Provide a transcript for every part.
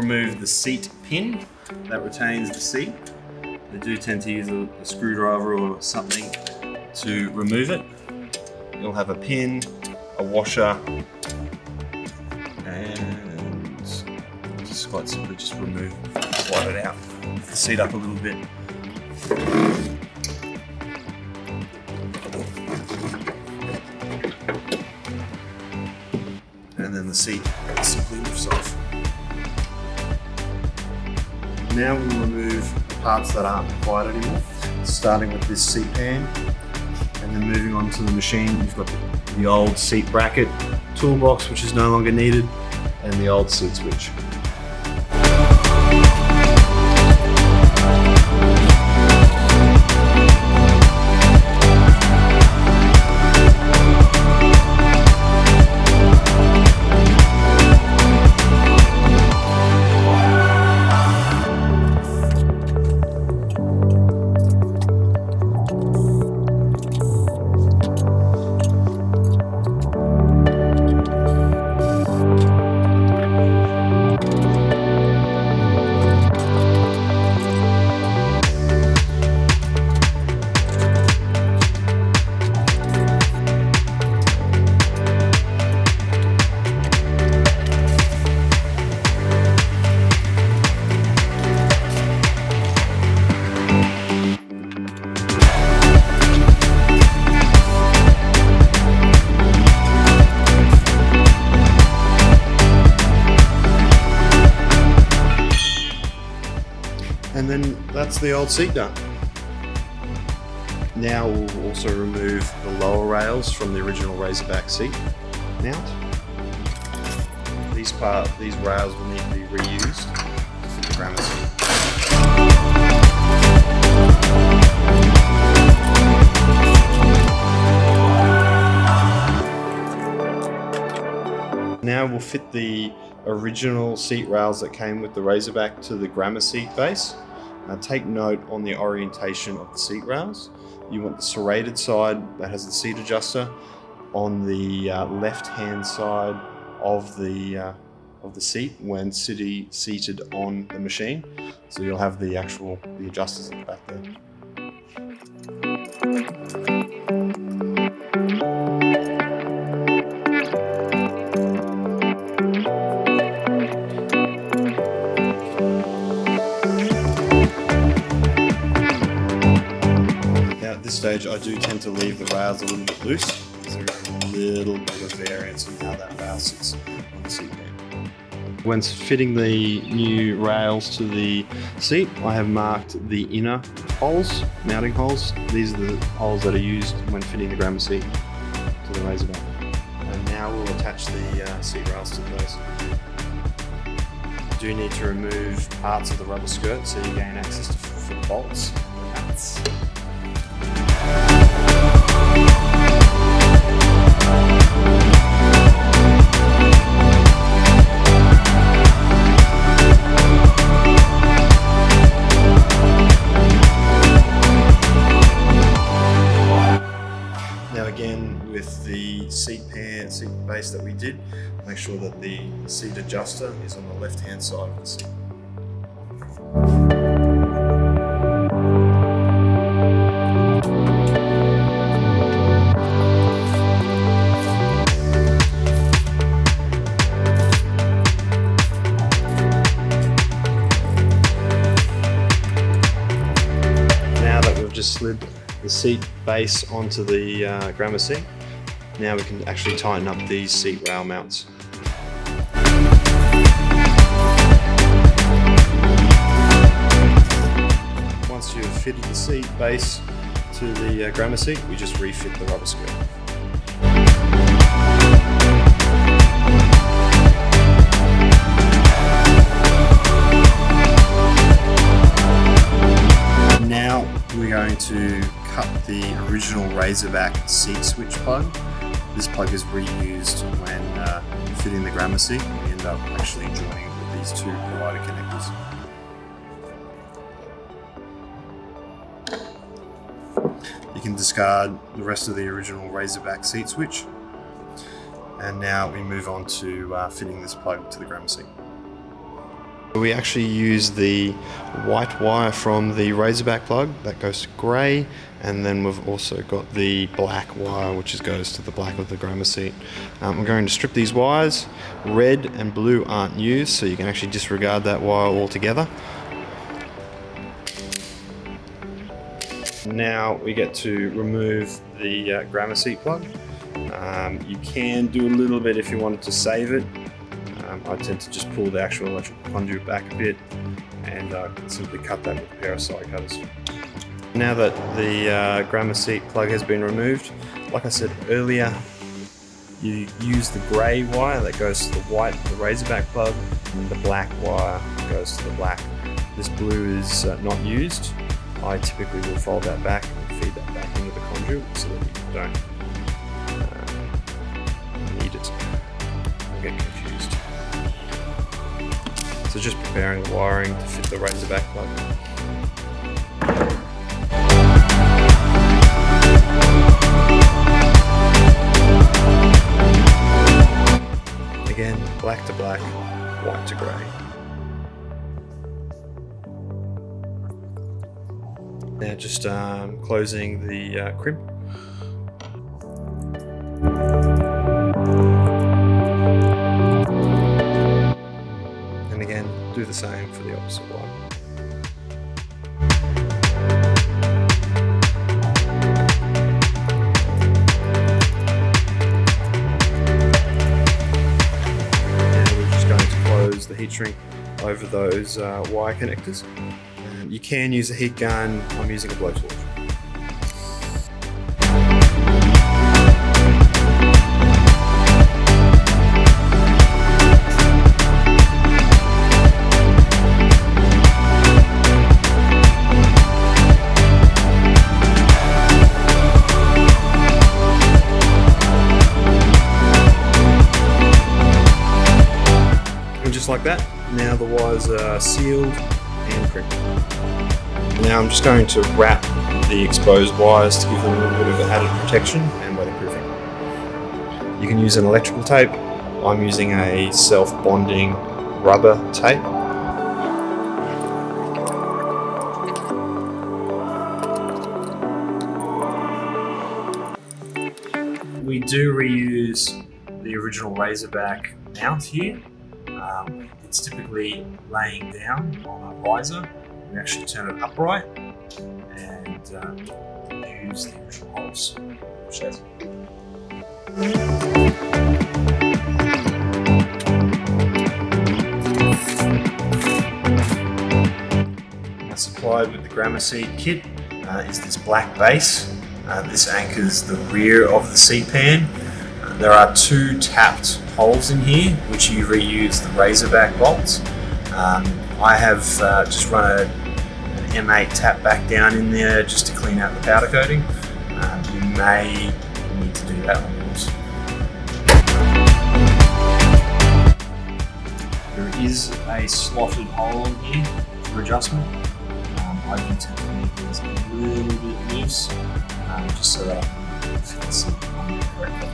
remove the seat pin that retains the seat. They do tend to use a screwdriver or something to remove it. You'll have a pin, a washer, and just quite simply just slide it out, lift the seat up a little bit. And then the seat simply lifts off. Now we'll remove parts that aren't required anymore, starting with this seat pan, and then moving on to the machine. You've got the old seat bracket toolbox, which is no longer needed, and the old seat switch. And then that's the old seat done. Now we'll also remove the lower rails from the original Razorback seat mount. These rails will need to be reused for the Grammer seat. Now we'll fit the original seat rails that came with the Razorback to the Grammer seat base. Take note on the orientation of the seat rails. You want the serrated side that has the seat adjuster on the left-hand side of the seat when seated on the machine. So you'll have the adjusters at the back there. At this stage, I do tend to leave the rails a little bit loose because there is a little bit of variance in how that rail sits on the seat pan. When fitting the new rails to the seat, I have marked the inner holes, mounting holes. These are the holes that are used when fitting the Grammer seat to the Razorback. And now we'll attach the seat rails to those. You do need to remove parts of the rubber skirt so you gain access to the bolts and the nuts. Now again, with the seat base that we did, make sure that the seat adjuster is on the left-hand side of the seat. Just slid the seat base onto the Grammer seat. Now we can actually tighten up these seat rail mounts. Once you've fitted the seat base to the Grammer seat, we just refit the rubber skirt. We're going to cut the original Razorback seat switch plug. This plug is reused when fitting the Grammer seat. We end up actually joining it with these two provider connectors. You can discard the rest of the original Razorback seat switch. And now we move on to fitting this plug to the Grammer seat. We actually use the white wire from the Razorback plug that goes to grey, and then we've also got the black wire which goes to the black of the grandma seat. I'm going to strip these wires. Red and blue aren't used, so you can actually disregard that wire altogether. Now we get to remove the grandma seat plug. You can do a little bit if you wanted to save it. I tend to just pull the actual electrical conduit back a bit and simply cut that with a pair of side cutters. Now that the grandma seat plug has been removed, like I said earlier, you use the grey wire that goes to the white of the Razorback plug, and the black wire goes to the black. This blue is not used. I typically will fold that back and feed that back into the conduit so that you don't need it or get confused. So just preparing the wiring to fit the Razorback plug. Again, black to black, white to grey. Now just closing the crimp. And again, do the same for the opposite one. Now we're just going to close the heat shrink over those wire connectors. You can use a heat gun. I'm using a blowtorch. And just like that, now the wires are sealed and crimped. Now I'm just going to wrap the exposed wires to give them a little bit of added protection and weatherproofing. You can use an electrical tape. I'm using a self-bonding rubber tape. We do reuse the original Razorback mount here. It's typically laying down on a riser. We actually turn it upright and use the original holes. Now supplied with the grandma seat kit is this black base. This anchors the rear of the seat pan. There are 2 tapped holes in here which you reuse the Razorback bolts. I have just run an M8 tap back down in there just to clean out the powder coating. You may need to do that on yours. There is a slotted hole in here for adjustment. I do tend to leave these a little bit loose just so that I can fit the seat on correctly.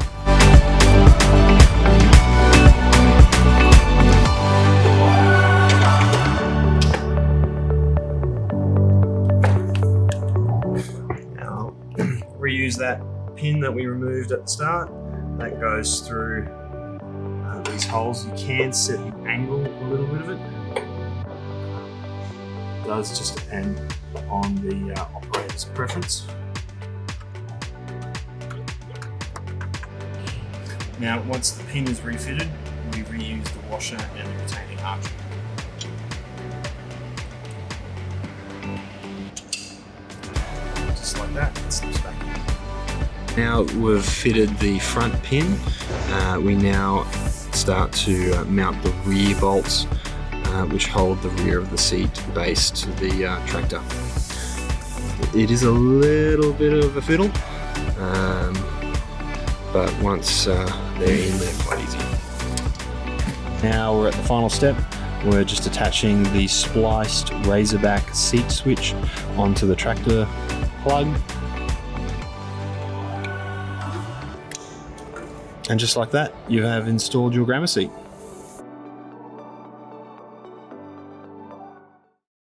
Reuse that pin that we removed at the start. That goes through these holes. You can set the angle a little bit of it. It does just depend on the operator's preference. Now, once the pin is refitted, we reuse the washer and the retaining arch. Just like that, it slips back in. Now we've fitted the front pin, we now start to mount the rear bolts which hold the rear of the seat base to the tractor. It is a little bit of a fiddle, but once they're in, they're quite easy. Now we're at the final step. We're just attaching the spliced Razorback seat switch onto the tractor plug. And just like that, you have installed your grandma seat.